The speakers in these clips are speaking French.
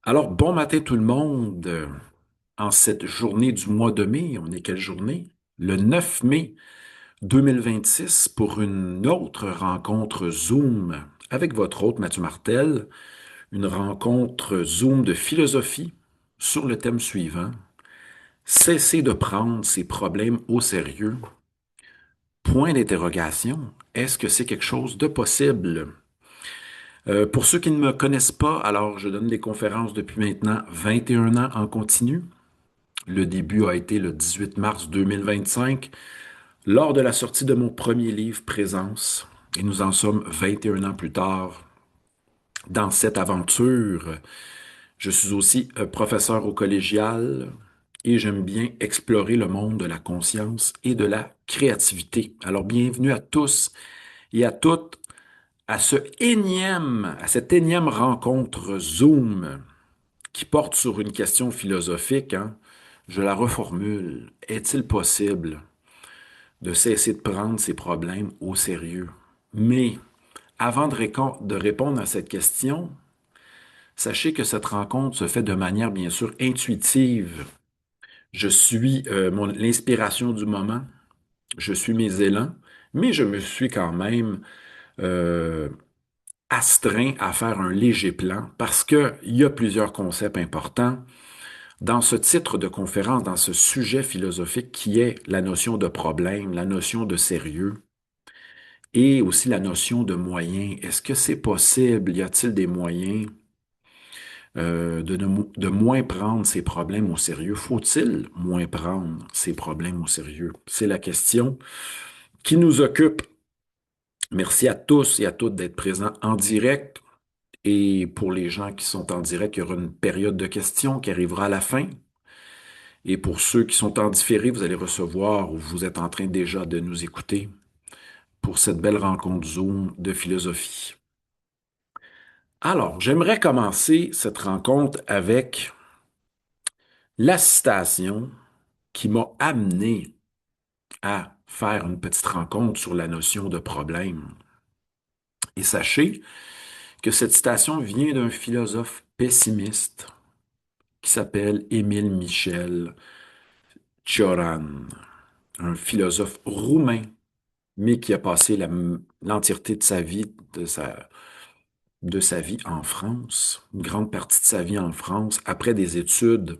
Alors, bon matin tout le monde. En cette journée du mois de mai, on est quelle journée? Le 9 mai 2026 pour une autre rencontre Zoom avec votre hôte Mathieu Martel, une rencontre Zoom de philosophie sur le thème suivant. Cesser de prendre ses problèmes au sérieux. Point d'interrogation. Est-ce que c'est quelque chose de possible? Pour ceux qui ne me connaissent pas, alors je donne des conférences depuis maintenant 21 ans en continu. Le début a été le 18 mars 2025, lors de la sortie de mon premier livre, Présence. Et nous en sommes 21 ans plus tard dans cette aventure. Je suis aussi professeur au collégial et j'aime bien explorer le monde de la conscience et de la créativité. Alors, bienvenue à tous et à toutes à cette énième rencontre Zoom qui porte sur une question philosophique, hein. Je la reformule. Est-il possible de cesser de prendre ses problèmes au sérieux? Mais avant de répondre à cette question, sachez que cette rencontre se fait de manière bien sûr intuitive. Je suis l'inspiration du moment, je suis mes élans, mais je me suis quand même euh, astreint à faire un léger plan parce qu'il y a plusieurs concepts importants dans ce titre de conférence, dans ce sujet philosophique qui est la notion de problème, la notion de sérieux et aussi la notion de moyens. Est-ce que c'est possible? Y a-t-il des moyens de moins prendre ces problèmes au sérieux? Faut-il moins prendre ces problèmes au sérieux? C'est la question qui nous occupe. Merci à tous et à toutes d'être présents en direct. Et pour les gens qui sont en direct, il y aura une période de questions qui arrivera à la fin. Et pour ceux qui sont en différé, vous allez recevoir ou vous êtes en train déjà de nous écouter pour cette belle rencontre Zoom de philosophie. Alors, j'aimerais commencer cette rencontre avec la citation qui m'a amené à faire une petite rencontre sur la notion de problème. Et sachez que cette citation vient d'un philosophe pessimiste qui s'appelle Émile Michel Cioran, un philosophe roumain mais qui a passé l'entièreté de sa vie, de sa vie en France, une grande partie de sa vie en France, après des études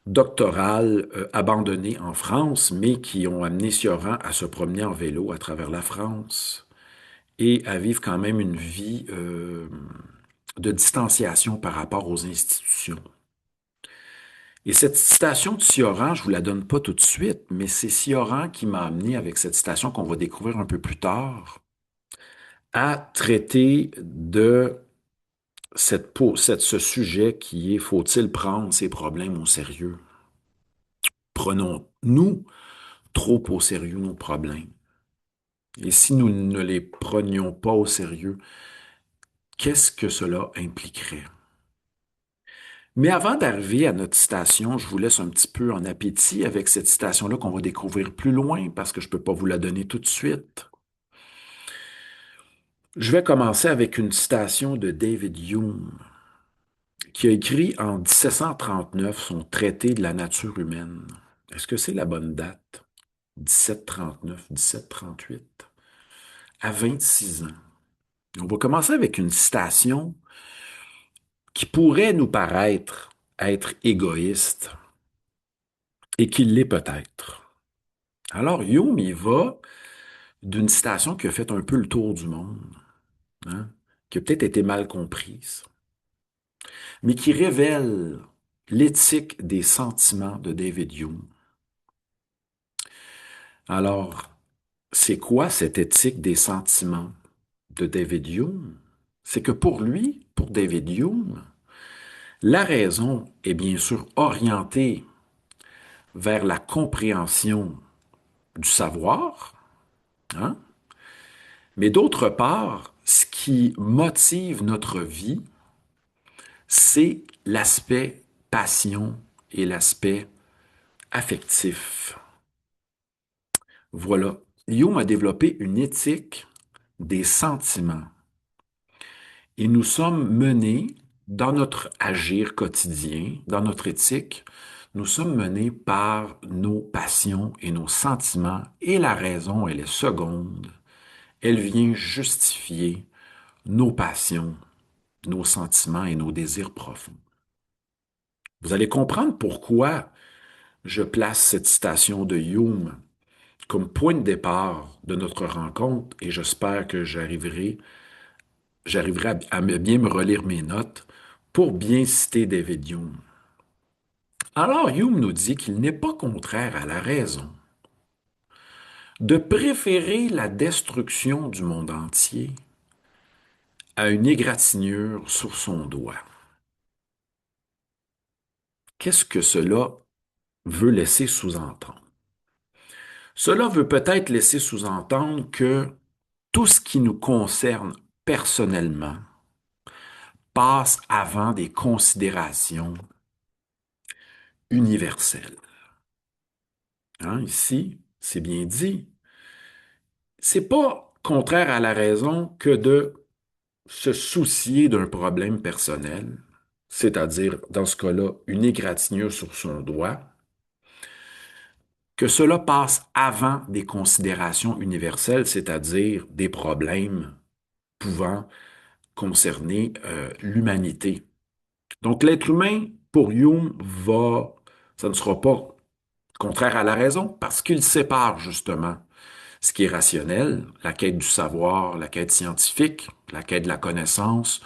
doctorales abandonnées en France, mais qui ont amené Sioran à se promener en vélo à travers la France et à vivre quand même une vie de distanciation par rapport aux institutions. Et cette citation de Sioran, je vous la donne pas tout de suite, mais c'est Sioran qui m'a amené avec cette citation qu'on va découvrir un peu plus tard à traiter de ce sujet qui est faut-il prendre ces problèmes au sérieux? Prenons-nous trop au sérieux nos problèmes? Et si nous ne les prenions pas au sérieux, qu'est-ce que cela impliquerait? Mais avant d'arriver à notre citation, je vous laisse un petit peu en appétit avec cette citation-là qu'on va découvrir plus loin parce que je ne peux pas vous la donner tout de suite. Je vais commencer avec une citation de David Hume, qui a écrit en 1739 son traité de la nature humaine. Est-ce que c'est la bonne date? 1739, 1738. À 26 ans. On va commencer avec une citation qui pourrait nous paraître être égoïste et qui l'est peut-être. Alors, Hume, il va d'une citation qui a fait un peu le tour du monde, hein, qui a peut-être été mal comprise, mais qui révèle l'éthique des sentiments de David Hume. Alors, c'est quoi cette éthique des sentiments de David Hume? C'est que pour lui, pour David Hume, la raison est bien sûr orientée vers la compréhension du savoir, hein? Mais d'autre part, ce qui motive notre vie, c'est l'aspect passion et l'aspect affectif. Voilà. Hume a développé une éthique des sentiments. Et nous sommes menés dans notre agir quotidien, dans notre éthique, nous sommes menés par nos passions et nos sentiments, et la raison, elle est seconde. Elle vient justifier nos passions, nos sentiments et nos désirs profonds. Vous allez comprendre pourquoi je place cette citation de Hume comme point de départ de notre rencontre et j'espère que j'arriverai à bien me relire mes notes pour bien citer David Hume. Alors Hume nous dit qu'il n'est pas contraire à la raison de préférer la destruction du monde entier à une égratignure sur son doigt. Qu'est-ce que cela veut laisser sous-entendre? Cela veut peut-être laisser sous-entendre que tout ce qui nous concerne personnellement passe avant des considérations universelles. Hein, ici, c'est bien dit. C'est pas contraire à la raison que de se soucier d'un problème personnel, c'est-à-dire, dans ce cas-là, une égratignure sur son doigt, que cela passe avant des considérations universelles, c'est-à-dire des problèmes pouvant concerner l'humanité. Donc, l'être humain, pour Hume, ça ne sera pas contraire à la raison parce qu'il sépare justement ce qui est rationnel, la quête du savoir, la quête scientifique, la quête de la connaissance,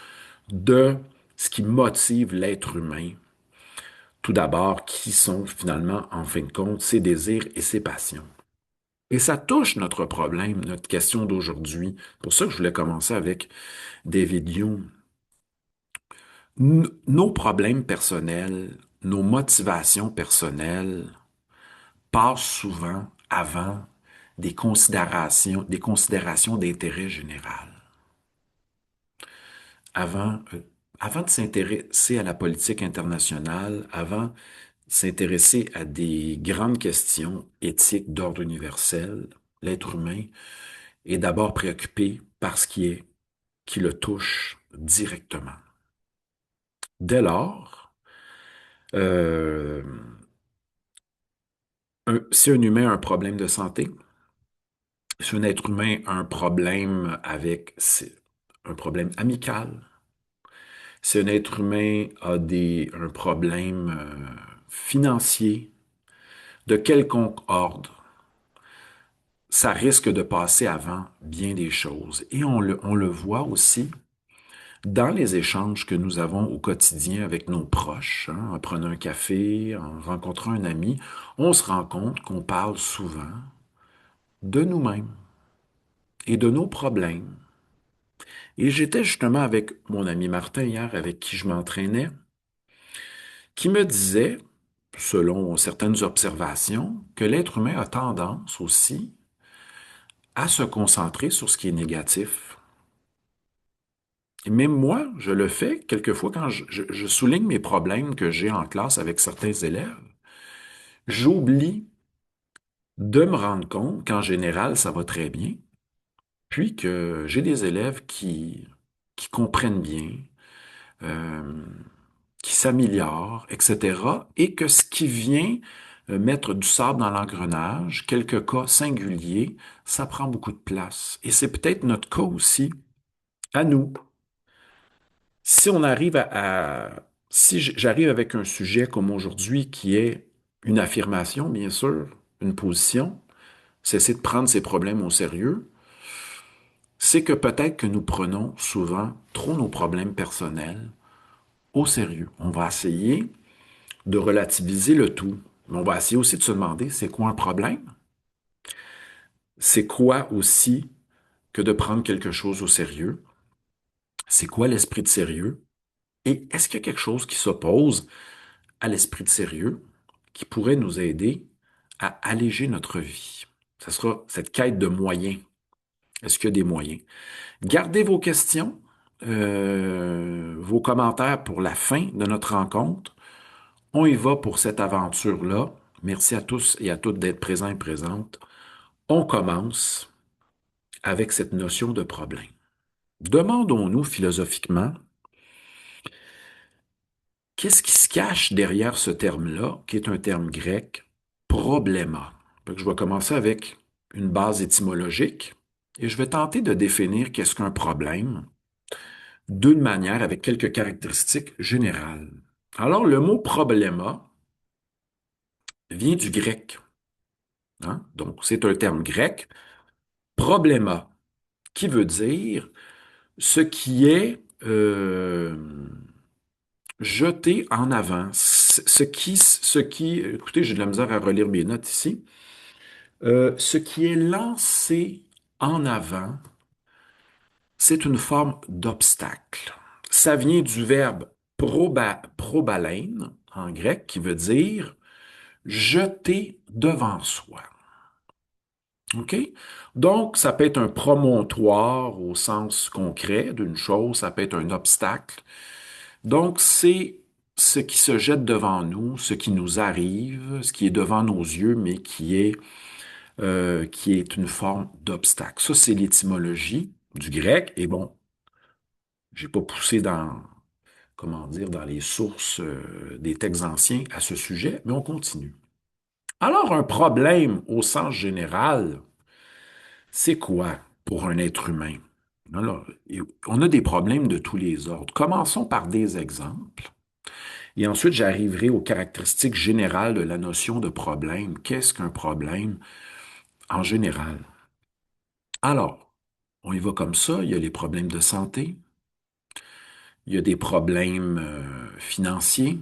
de ce qui motive l'être humain. Tout d'abord, qui sont finalement, en fin de compte, ses désirs et ses passions. Et ça touche notre problème, notre question d'aujourd'hui. Pour ça que je voulais commencer avec David Hume. Nos problèmes personnels, nos motivations personnelles passent souvent avant des considérations d'intérêt général. Avant, avant de s'intéresser à la politique internationale, avant de s'intéresser à des grandes questions éthiques d'ordre universel, l'être humain est d'abord préoccupé par qui le touche directement. Dès lors, euh, si un humain a un problème de santé, si un être humain a un problème un problème amical, si un être humain a un problème financier de quelconque ordre, ça risque de passer avant bien des choses. Et on le voit aussi dans les échanges que nous avons au quotidien avec nos proches, hein, en prenant un café, en rencontrant un ami, on se rend compte qu'on parle souvent de nous-mêmes et de nos problèmes. Et j'étais justement avec mon ami Martin hier, avec qui je m'entraînais, qui me disait, selon certaines observations, que l'être humain a tendance aussi à se concentrer sur ce qui est négatif. Et même moi, je le fais quelquefois quand je souligne mes problèmes que j'ai en classe avec certains élèves. J'oublie de me rendre compte qu'en général, ça va très bien, puis que j'ai des élèves qui comprennent bien, euh, qui s'améliorent, etc., et que ce qui vient mettre du sable dans l'engrenage, quelques cas singuliers, ça prend beaucoup de place. Et c'est peut-être notre cas aussi, à nous. Si on arrive si j'arrive avec un sujet comme aujourd'hui qui est une affirmation, bien sûr, une position, cesser de prendre ses problèmes au sérieux, c'est que peut-être que nous prenons souvent trop nos problèmes personnels au sérieux. On va essayer de relativiser le tout, mais on va essayer aussi de se demander, c'est quoi un problème? C'est quoi aussi que de prendre quelque chose au sérieux? C'est quoi l'esprit de sérieux? Et est-ce qu'il y a quelque chose qui s'oppose à l'esprit de sérieux qui pourrait nous aider à alléger notre vie? Ce sera cette quête de moyens. Est-ce qu'il y a des moyens? Gardez vos questions, vos commentaires pour la fin de notre rencontre. On y va pour cette aventure-là. Merci à tous et à toutes d'être présents et présentes. On commence avec cette notion de problème. Demandons-nous philosophiquement, Qu'est-ce qui se cache derrière ce terme-là, qui est un terme grec, probléma? Fait que je vais commencer avec une base étymologique et je vais tenter de définir qu'est-ce qu'un problème d'une manière avec quelques caractéristiques générales. Alors, le mot probléma vient du grec, hein? Donc, c'est un terme grec, probléma, qui veut dire ce qui est jeté en avant, écoutez, j'ai de la misère à relire mes notes ici. Ce qui est lancé en avant, c'est une forme d'obstacle. Ça vient du verbe probalein en grec, qui veut dire jeter devant soi. OK? Donc, ça peut être un promontoire au sens concret d'une chose, ça peut être un obstacle. Donc, c'est ce qui se jette devant nous, ce qui nous arrive, ce qui est devant nos yeux, mais qui est une forme d'obstacle. Ça, c'est l'étymologie du grec. Et bon, j'ai pas poussé dans, comment dire, dans les sources des textes anciens à ce sujet, mais on continue. Alors, un problème au sens général, c'est quoi pour un être humain? Alors, on a des problèmes de tous les ordres. Commençons par des exemples. Et ensuite, j'arriverai aux caractéristiques générales de la notion de problème. Qu'est-ce qu'un problème en général? Alors, on y va comme ça. Il y a les problèmes de santé, il y a des problèmes financiers,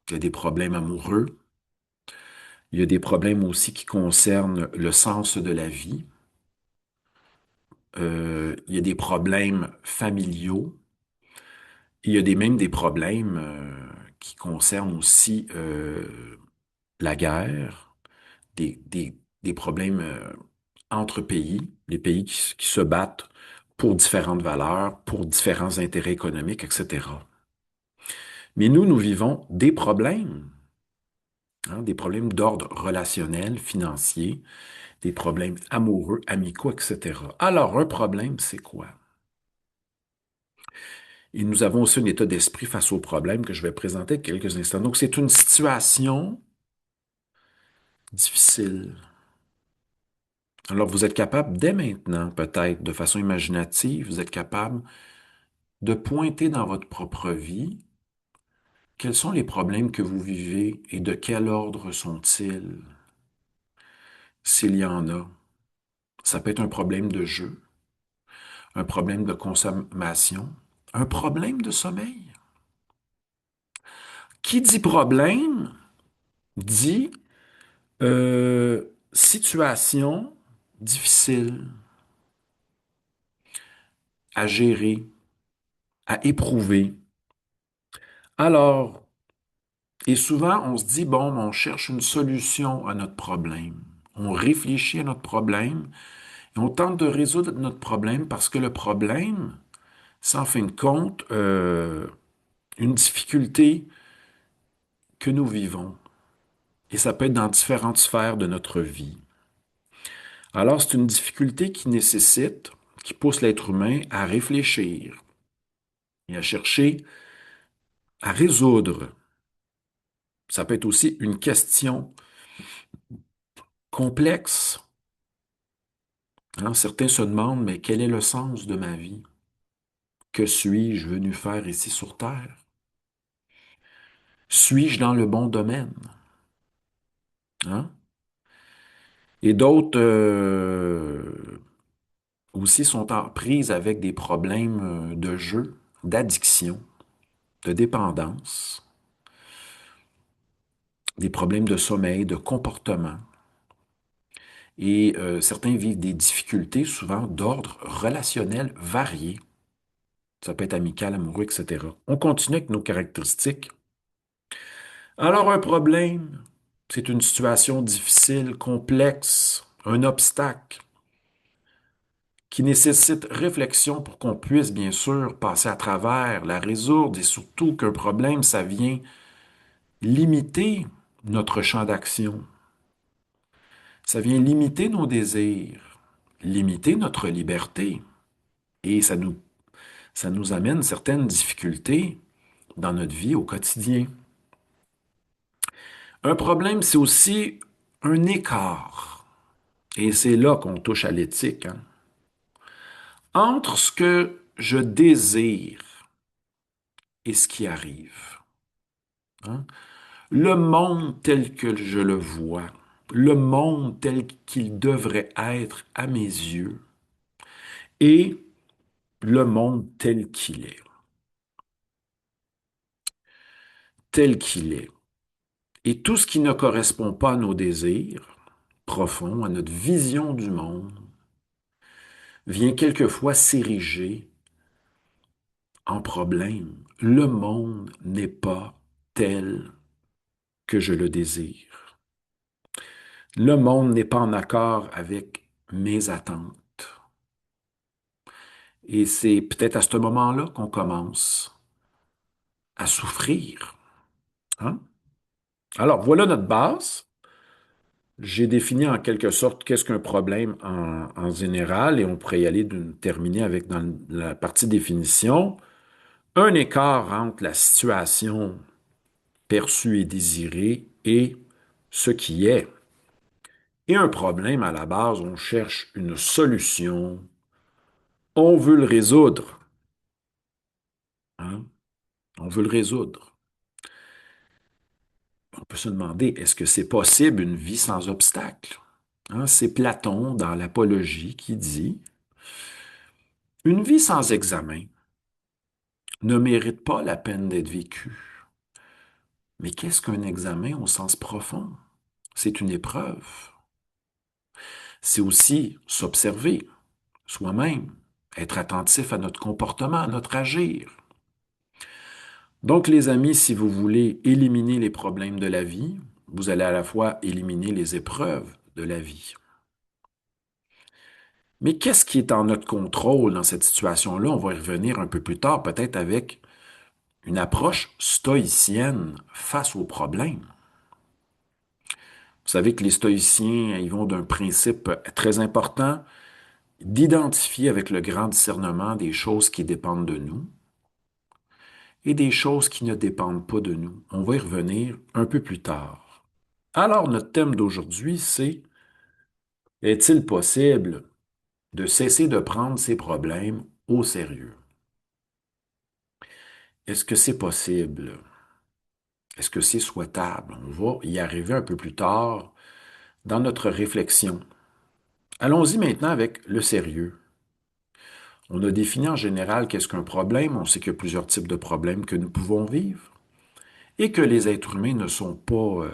il y a des problèmes amoureux, il y a des problèmes aussi qui concernent le sens de la vie, il y a des problèmes familiaux, il y a même des problèmes qui concernent aussi la guerre, des problèmes entre pays, les pays qui se battent pour différentes valeurs, pour différents intérêts économiques, etc. Mais nous vivons des problèmes, hein, des problèmes d'ordre relationnel, financier, des problèmes amoureux, amicaux, etc. Alors, un problème, c'est quoi? Et nous avons aussi un état d'esprit face aux problèmes que je vais présenter dans quelques instants. Donc, c'est une situation difficile. Alors, vous êtes capable, dès maintenant, peut-être, de façon imaginative, vous êtes capable de pointer dans votre propre vie quels sont les problèmes que vous vivez et de quel ordre sont-ils, s'il y en a. Ça peut être un problème de jeu, un problème de consommation, un problème de sommeil. Qui dit problème dit situation difficile à gérer, à éprouver. Alors, et souvent, on se dit, bon, on cherche une solution à notre problème. On réfléchit à notre problème et on tente de résoudre notre problème parce que le problème, c'est en fin de compte une difficulté que nous vivons. Et ça peut être dans différentes sphères de notre vie. Alors, c'est une difficulté qui nécessite, qui pousse l'être humain à réfléchir et à chercher à résoudre. Ça peut être aussi une question complexe. Hein, certains se demandent, mais quel est le sens de ma vie? Que suis-je venu faire ici sur Terre? Suis-je dans le bon domaine? Hein? Et d'autres aussi sont en prise avec des problèmes de jeu, d'addiction, de dépendance, des problèmes de sommeil, de comportement. Et certains vivent des difficultés souvent d'ordre relationnel varié. Ça peut être amical, amoureux, etc. On continue avec nos caractéristiques. Alors, un problème, c'est une situation difficile, complexe, un obstacle qui nécessite réflexion pour qu'on puisse, bien sûr, passer à travers, la résoudre et surtout qu'un problème, ça vient limiter notre champ d'action. Ça vient limiter nos désirs, limiter notre liberté et ça nous amène certaines difficultés dans notre vie au quotidien. Un problème, c'est aussi un écart. Et c'est là qu'on touche à l'éthique, hein, entre ce que je désire et ce qui arrive, hein. Le monde tel que je le vois, le monde tel qu'il devrait être à mes yeux, et le monde tel qu'il est. Tel qu'il est. Et tout ce qui ne correspond pas à nos désirs profonds, à notre vision du monde, vient quelquefois s'ériger en problème. Le monde n'est pas tel que je le désire. Le monde n'est pas en accord avec mes attentes. Et c'est peut-être à ce moment-là qu'on commence à souffrir, hein? Alors, voilà notre base. J'ai défini en quelque sorte qu'est-ce qu'un problème en général et on pourrait y aller terminer avec dans la partie définition, un écart entre la situation perçue et désirée et ce qui est. Et un problème, à la base, on cherche une solution, on veut le résoudre, hein? On veut le résoudre. On peut se demander, est-ce que c'est possible une vie sans obstacle? Hein, c'est Platon dans l'Apologie qui dit, une vie sans examen ne mérite pas la peine d'être vécue. Mais qu'est-ce qu'un examen au sens profond? C'est une épreuve. C'est aussi s'observer soi-même, être attentif à notre comportement, à notre agir. Donc, les amis, si vous voulez éliminer les problèmes de la vie, vous allez à la fois éliminer les épreuves de la vie. Mais qu'est-ce qui est en notre contrôle dans cette situation-là? On va y revenir un peu plus tard, peut-être avec une approche stoïcienne face aux problèmes. Vous savez que les stoïciens, ils vont d'un principe très important, d'identifier avec le grand discernement des choses qui dépendent de nous et des choses qui ne dépendent pas de nous. On va y revenir un peu plus tard. Alors, notre thème d'aujourd'hui, c'est est-il possible de cesser de prendre ces problèmes au sérieux? Est-ce que c'est possible? Est-ce que c'est souhaitable? On va y arriver un peu plus tard dans notre réflexion. Allons-y maintenant avec le sérieux. On a défini en général qu'est-ce qu'un problème. On sait qu'il y a plusieurs types de problèmes que nous pouvons vivre et que les êtres humains ne sont pas,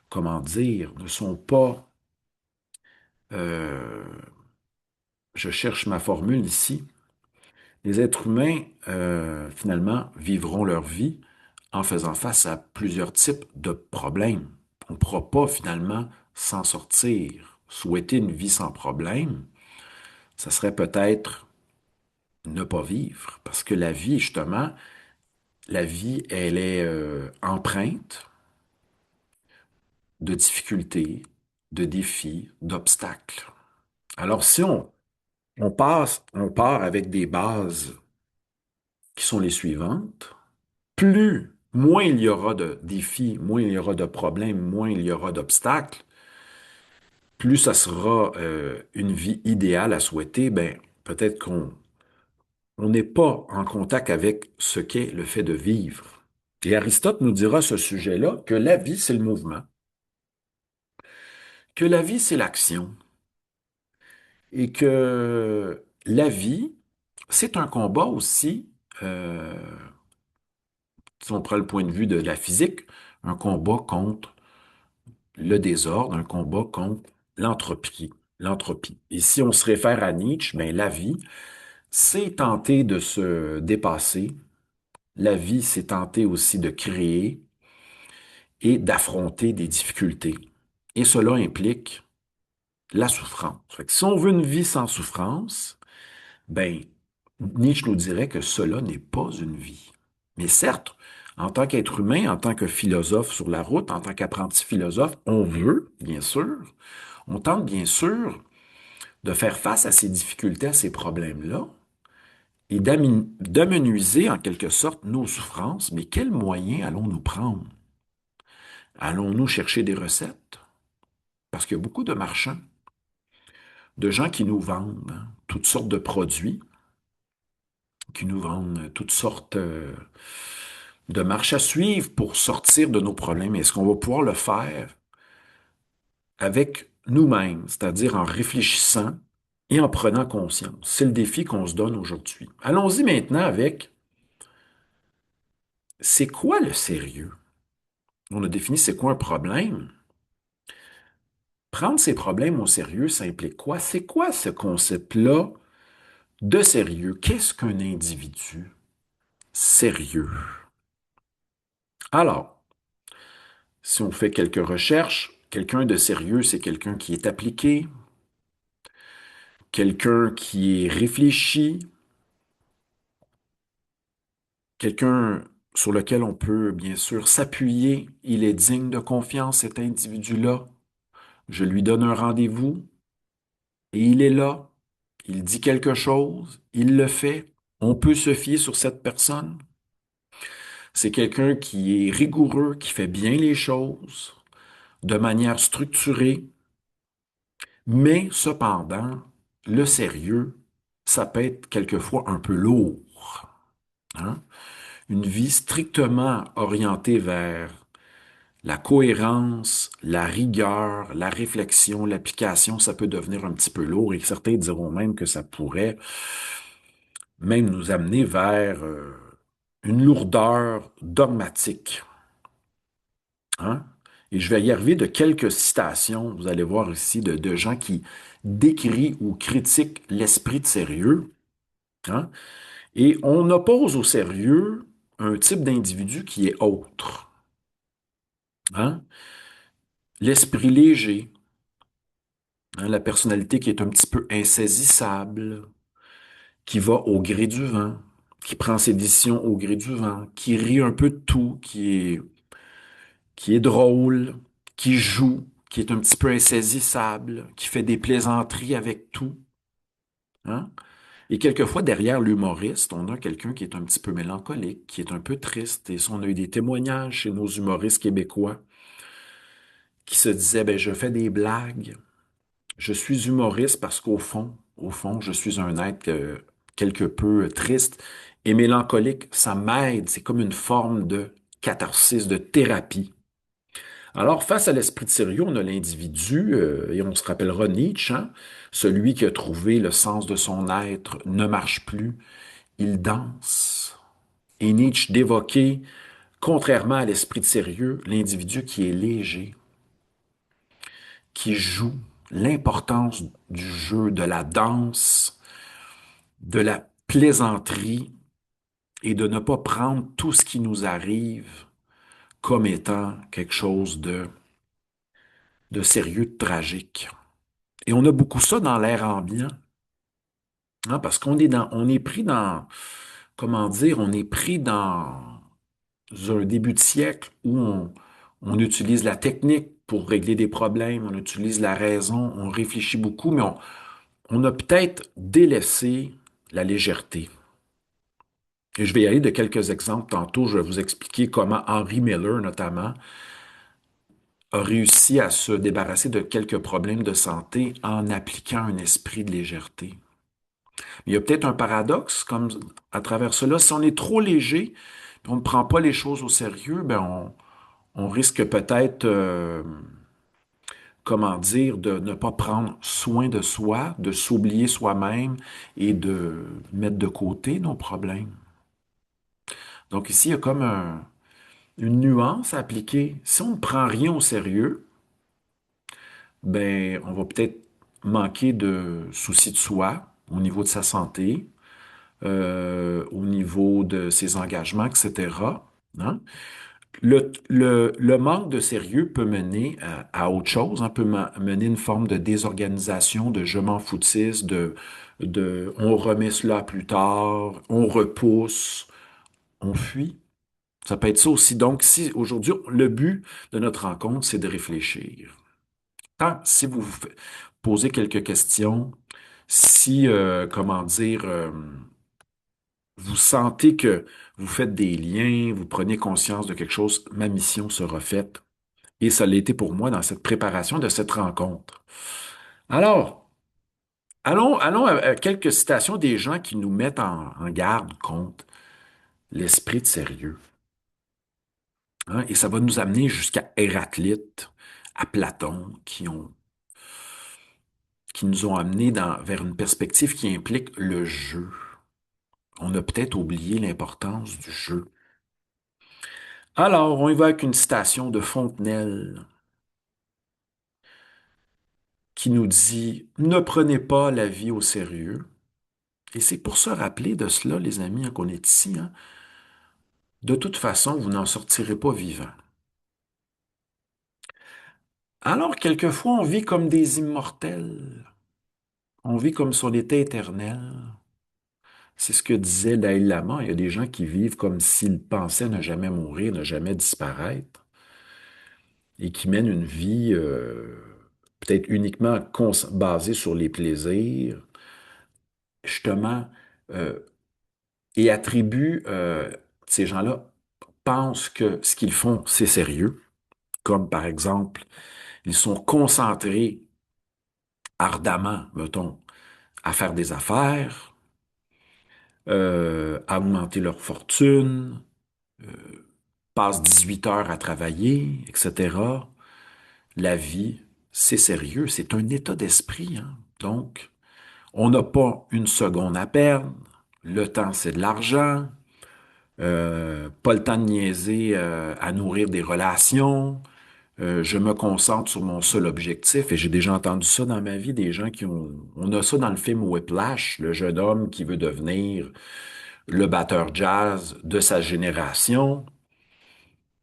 comment dire, ne sont pas, euh, je cherche ma formule ici, les êtres humains, finalement, vivront leur vie en faisant face à plusieurs types de problèmes. On ne pourra pas, finalement, s'en sortir. Souhaiter une vie sans problème, ça serait peut-être ne pas vivre, parce que la vie, justement, la vie, elle est empreinte de difficultés, de défis, d'obstacles. Alors, si on part avec des bases qui sont les suivantes, moins il y aura de défis, moins il y aura de problèmes, moins il y aura d'obstacles, plus ça sera une vie idéale à souhaiter, ben, peut-être on n'est pas en contact avec ce qu'est le fait de vivre. Et Aristote nous dira à ce sujet-là que la vie, c'est le mouvement, que la vie, c'est l'action, et que la vie, c'est un combat aussi, euh, si on prend le point de vue de la physique, un combat contre le désordre, un combat contre l'entropie. L'entropie. Et si on se réfère à Nietzsche, ben, la vie, c'est tenter de se dépasser. La vie, c'est tenter aussi de créer et d'affronter des difficultés. Et cela implique la souffrance. Fait que si on veut une vie sans souffrance, ben, Nietzsche nous dirait que cela n'est pas une vie. Mais certes, en tant qu'être humain, en tant que philosophe sur la route, en tant qu'apprenti philosophe, on veut, bien sûr, on tente bien sûr de faire face à ces difficultés, à ces problèmes-là, et d'amenuiser en quelque sorte nos souffrances, mais quels moyens allons-nous prendre? Allons-nous chercher des recettes? Parce qu'il y a beaucoup de marchands, de gens qui nous vendent toutes sortes de produits, qui nous vendent toutes sortes de marches à suivre pour sortir de nos problèmes. Est-ce qu'on va pouvoir le faire avec nous-mêmes, c'est-à-dire en réfléchissant et en prenant conscience? C'est le défi qu'on se donne aujourd'hui. Allons-y maintenant avec, c'est quoi le sérieux? On a défini c'est quoi un problème. Prendre ces problèmes au sérieux, ça implique quoi? C'est quoi ce concept-là de sérieux? Qu'est-ce qu'un individu sérieux? Alors, si on fait quelques recherches, quelqu'un de sérieux, c'est quelqu'un qui est appliqué, quelqu'un qui est réfléchi, quelqu'un sur lequel on peut bien sûr s'appuyer. Il est digne de confiance, cet individu-là. Je lui donne un rendez-vous et il est là. Il dit quelque chose, il le fait. On peut se fier sur cette personne. C'est quelqu'un qui est rigoureux, qui fait bien les choses de manière structurée, mais cependant, le sérieux, ça peut être quelquefois un peu lourd, hein? Une vie strictement orientée vers la cohérence, la rigueur, la réflexion, l'application, ça peut devenir un petit peu lourd et certains diront même que ça pourrait même nous amener vers une lourdeur dogmatique, hein? Et je vais y arriver de quelques citations, vous allez voir ici, de gens qui décrient ou critiquent l'esprit de sérieux, hein? Et on oppose au sérieux un type d'individu qui est autre, hein? L'esprit léger, hein? La personnalité qui est un petit peu insaisissable, qui va au gré du vent, qui prend ses décisions au gré du vent, qui rit un peu de tout, qui est drôle, qui joue, qui est un petit peu insaisissable, qui fait des plaisanteries avec tout, hein? Et quelquefois, derrière l'humoriste, on a quelqu'un qui est un petit peu mélancolique, qui est un peu triste. Et ça, on a eu des témoignages chez nos humoristes québécois qui se disaient, ben, je fais des blagues. Je suis humoriste parce qu'au fond, je suis un être quelque peu triste et mélancolique. Ça m'aide. C'est comme une forme de catharsis, de thérapie. Alors, face à l'esprit de sérieux, on a l'individu, et on se rappellera Nietzsche, hein, celui qui a trouvé le sens de son être ne marche plus, il danse. Et Nietzsche d'évoquer, contrairement à l'esprit de sérieux, l'individu qui est léger, qui joue, l'importance du jeu, de la danse, de la plaisanterie et de ne pas prendre tout ce qui nous arrive comme étant quelque chose de sérieux, de tragique. Et on a beaucoup ça dans l'air ambiant, hein, parce on est pris dans, comment dire, on est pris dans un début de siècle où on utilise la technique pour régler des problèmes, on utilise la raison, on réfléchit beaucoup, mais on a peut-être délaissé la légèreté. Et je vais y aller de quelques exemples tantôt. Je vais vous expliquer comment Henry Miller, notamment, a réussi à se débarrasser de quelques problèmes de santé en appliquant un esprit de légèreté. Il y a peut-être un paradoxe comme à travers cela. Si on est trop léger, puis on ne prend pas les choses au sérieux, ben on risque peut-être, comment dire, de ne pas prendre soin de soi, de s'oublier soi-même et de mettre de côté nos problèmes. Donc ici, il y a comme une nuance à appliquer. Si on ne prend rien au sérieux, ben on va peut-être manquer de souci de soi au niveau de sa santé, au niveau de ses engagements, etc., hein? Le manque de sérieux peut mener à autre chose, hein, peut mener une forme de désorganisation, de je m'en foutisse, de on remet cela plus tard, on repousse, on fuit. Ça peut être ça aussi. Donc, si aujourd'hui, le but de notre rencontre, c'est de réfléchir. Si vous vous posez quelques questions, si, comment dire, vous sentez que vous faites des liens, vous prenez conscience de quelque chose, ma mission sera faite. Et ça l'a été pour moi dans cette préparation de cette rencontre. Alors, allons à quelques citations des gens qui nous mettent en garde contre l'esprit de sérieux. Hein. Et ça va nous amener jusqu'à Héraclite, à Platon, qui nous ont amenés vers une perspective qui implique le jeu. On a peut-être oublié l'importance du jeu. Alors, on y va avec une citation de Fontenelle qui nous dit: Ne prenez pas la vie au sérieux. Et c'est pour se rappeler de cela, les amis, hein, qu'on est ici. Hein. De toute façon, vous n'en sortirez pas vivant. Alors, quelquefois, on vit comme des immortels. On vit comme si on était éternel. C'est ce que disait Dalai Lama. Il y a des gens qui vivent comme s'ils pensaient ne jamais mourir, ne jamais disparaître, et qui mènent une vie peut-être uniquement basée sur les plaisirs, justement, euh, et attribuent, ces gens-là pensent que ce qu'ils font, c'est sérieux, comme par exemple, ils sont concentrés ardemment, mettons, à faire des affaires, à augmenter leur fortune, passent 18 heures à travailler, etc. La vie, c'est sérieux, c'est un état d'esprit, hein. Donc, on n'a pas une seconde à perdre. Le temps, c'est de l'argent. Pas le temps de niaiser à nourrir des relations. Je me concentre sur mon seul objectif et j'ai déjà entendu ça dans ma vie, des gens qui ont... On a ça dans le film Whiplash, le jeune homme qui veut devenir le batteur jazz de sa génération,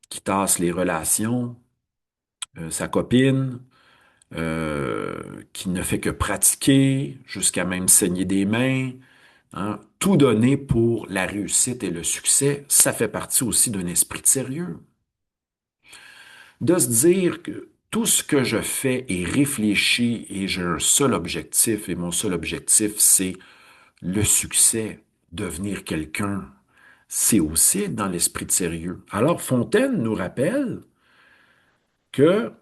qui tasse les relations, sa copine, qui ne fait que pratiquer jusqu'à même saigner des mains, hein. Tout donner pour la réussite et le succès, ça fait partie aussi d'un esprit de sérieux. De se dire que tout ce que je fais est réfléchi et j'ai un seul objectif, et mon seul objectif, c'est le succès, devenir quelqu'un. C'est aussi être dans l'esprit de sérieux. Alors, Fontaine nous rappelle que,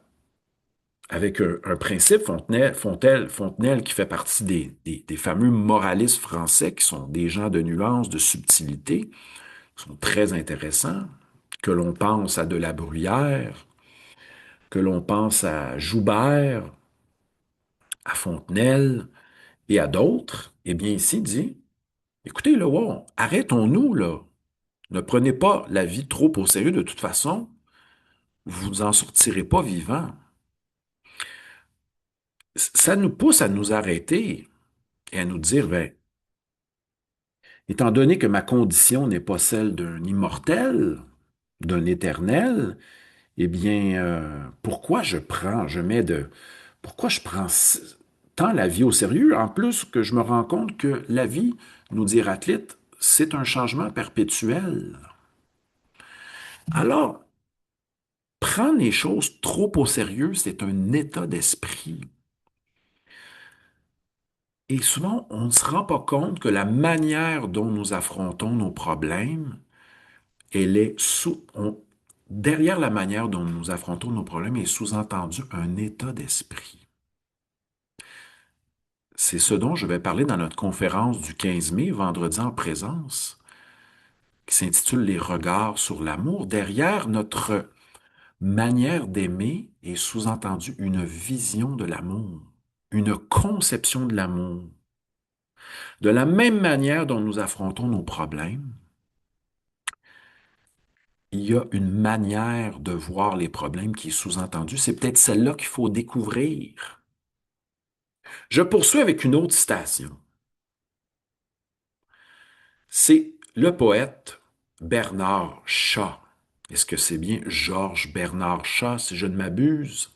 avec un principe, Fontenelle qui fait partie des fameux moralistes français, qui sont des gens de nuance, de subtilité, qui sont très intéressants, que l'on pense à de la Bruyère, que l'on pense à Joubert, à Fontenelle et à d'autres, eh bien ici dit, écoutez, là, wow, arrêtons-nous, là. Ne prenez pas la vie trop au sérieux. De toute façon, vous en sortirez pas vivant. Ça nous pousse à nous arrêter et à nous dire, ben, étant donné que ma condition n'est pas celle d'un immortel, d'un éternel, eh bien, pourquoi je prends tant la vie au sérieux? En plus que je me rends compte que la vie, nous dit Héraclite, c'est un changement perpétuel. Alors, prendre les choses trop au sérieux, c'est un état d'esprit. Et souvent, on ne se rend pas compte que la manière dont nous affrontons nos problèmes, elle est derrière la manière dont nous affrontons nos problèmes est sous-entendu un état d'esprit. C'est ce dont je vais parler dans notre conférence du 15 mai, vendredi en présence, qui s'intitule Les regards sur l'amour. Derrière notre manière d'aimer est sous-entendu une vision de l'amour, une conception de l'amour. De la même manière dont nous affrontons nos problèmes, il y a une manière de voir les problèmes qui est sous-entendue. C'est peut-être celle-là qu'il faut découvrir. Je poursuis avec une autre citation. C'est le poète Bernard Shaw. Est-ce que c'est bien Georges Bernard Shaw, si je ne m'abuse,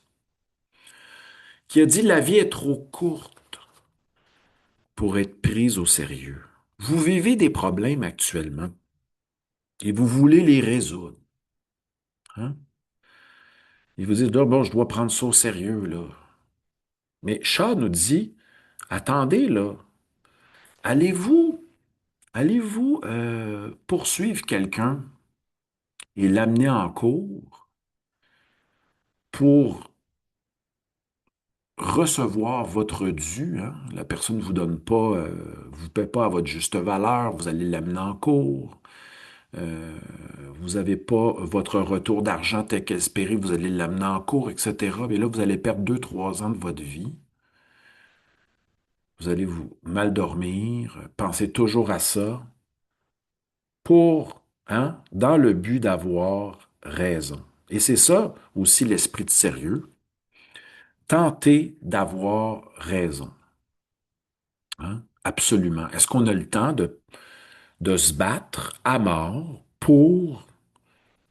qui a dit: La vie est trop courte pour être prise au sérieux. Vous vivez des problèmes actuellement et vous voulez les résoudre. Hein? Et vous dites: Ah, bon, je dois prendre ça au sérieux, là. Mais Shaw nous dit: Attendez, là, allez-vous Allez-vous poursuivre quelqu'un et l'amener en cours pour recevoir votre dû, hein? La personne ne vous donne pas, vous paie pas à votre juste valeur, vous allez l'amener en cours. Euh, vous n'avez pas votre retour d'argent tel qu'espéré, vous allez l'amener en cours, etc. Et là, vous allez perdre 2, 3 ans de votre vie. Vous allez vous mal dormir, penser toujours à ça pour, hein, dans le but d'avoir raison. Et c'est ça aussi l'esprit de sérieux. Tenter d'avoir raison. Hein? Absolument. Est-ce qu'on a le temps de se battre à mort pour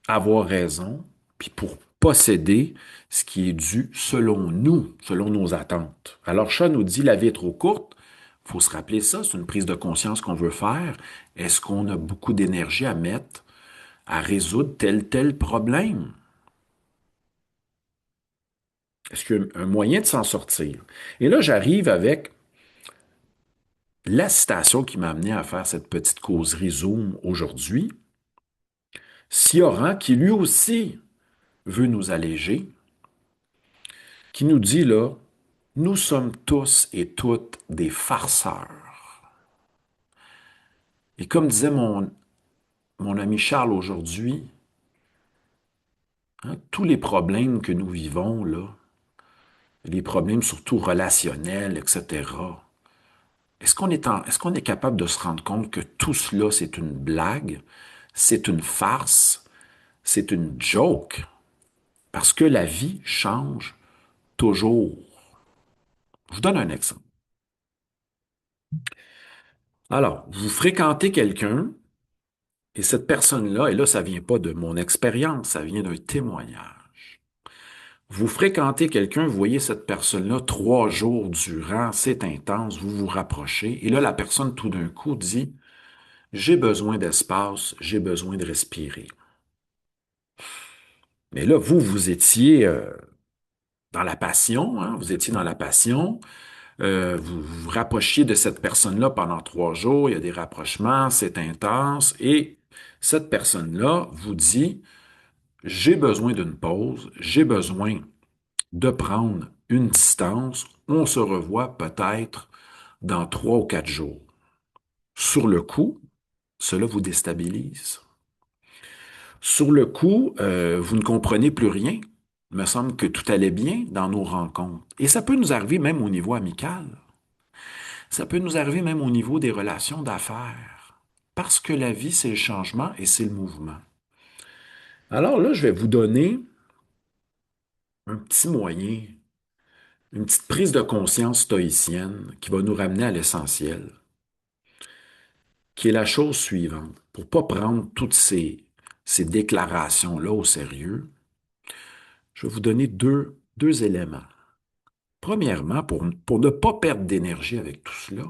avoir raison, puis pour posséder ce qui est dû selon nous, selon nos attentes? Alors, Chat nous dit, la vie est trop courte. Il faut se rappeler ça, c'est une prise de conscience qu'on veut faire. Est-ce qu'on a beaucoup d'énergie à mettre à résoudre tel problème? Est-ce qu'il y a un moyen de s'en sortir? Et là, j'arrive avec la citation qui m'a amené à faire cette petite causerie Zoom aujourd'hui. Sioran, qui lui aussi veut nous alléger, qui nous dit là, nous sommes tous et toutes des farceurs. Et comme disait mon ami Charles aujourd'hui, hein, tous les problèmes que nous vivons, là, les problèmes surtout relationnels, etc., est-ce qu'on est capable de se rendre compte que tout cela, c'est une blague, c'est une farce, c'est une joke, parce que la vie change toujours. Je vous donne un exemple. Alors, vous fréquentez quelqu'un et cette personne-là, et là, ça vient pas de mon expérience, ça vient d'un témoignage. Vous fréquentez quelqu'un, vous voyez cette personne-là 3 jours durant, c'est intense, vous vous rapprochez, et là, la personne, tout d'un coup, dit, j'ai besoin d'espace, j'ai besoin de respirer. Mais là, vous étiez dans la passion, hein, vous étiez dans la passion, vous vous rapprochiez de cette personne-là pendant 3 jours, il y a des rapprochements, c'est intense, et cette personne-là vous dit, j'ai besoin d'une pause, j'ai besoin de prendre une distance, on se revoit peut-être dans 3 ou 4 jours. Sur le coup, cela vous déstabilise. Sur le coup, vous ne comprenez plus rien. Il me semble que tout allait bien dans nos rencontres. Et ça peut nous arriver même au niveau amical. Ça peut nous arriver même au niveau des relations d'affaires. Parce que la vie, c'est le changement et c'est le mouvement. Alors là, je vais vous donner un petit moyen, une petite prise de conscience stoïcienne qui va nous ramener à l'essentiel, qui est la chose suivante. Pour pas prendre toutes ces déclarations-là au sérieux, je vais vous donner deux éléments. Premièrement, pour ne pas perdre d'énergie avec tout cela,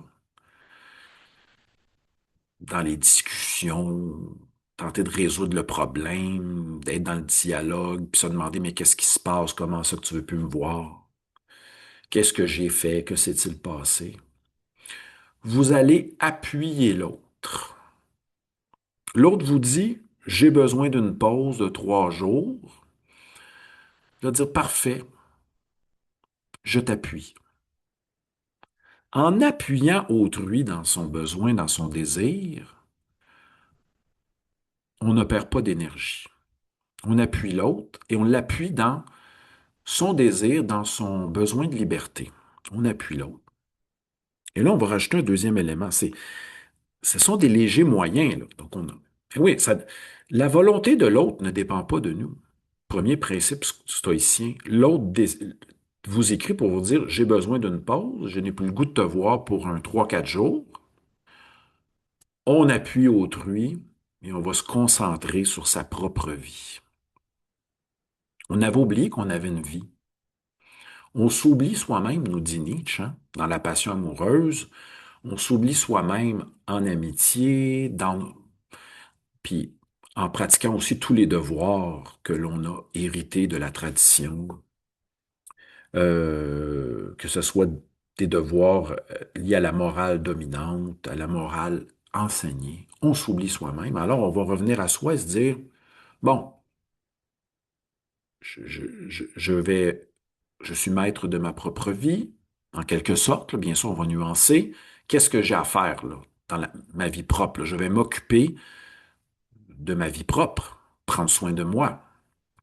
dans les discussions, tenter de résoudre le problème, d'être dans le dialogue, puis se demander, mais qu'est-ce qui se passe? Comment ça que tu veux plus me voir? Qu'est-ce que j'ai fait? Que s'est-il passé? Vous allez appuyer l'autre. L'autre vous dit, j'ai besoin d'une pause de 3 jours. Il va dire, parfait, je t'appuie. En appuyant autrui dans son besoin, dans son désir, on ne perd pas d'énergie. On appuie l'autre et on l'appuie dans son désir, dans son besoin de liberté. On appuie l'autre. Et là, on va rajouter un deuxième élément. Ce sont des légers moyens, là. Donc, oui, la volonté de l'autre ne dépend pas de nous. Premier principe stoïcien. L'autre vous écrit pour vous dire, j'ai besoin d'une pause, je n'ai plus le goût de te voir pour un 3, 4 jours. On appuie autrui et on va se concentrer sur sa propre vie. On avait oublié qu'on avait une vie. On s'oublie soi-même, nous dit Nietzsche, hein, dans la passion amoureuse. On s'oublie soi-même en amitié, puis en pratiquant aussi tous les devoirs que l'on a hérités de la tradition, que ce soit des devoirs liés à la morale dominante, à la morale enseigner, on s'oublie soi-même. Alors, on va revenir à soi et se dire, bon, je vais, je suis maître de ma propre vie, en quelque sorte, là, bien sûr, on va nuancer. Qu'est-ce que j'ai à faire, là, dans ma vie propre, là? Je vais m'occuper de ma vie propre, prendre soin de moi,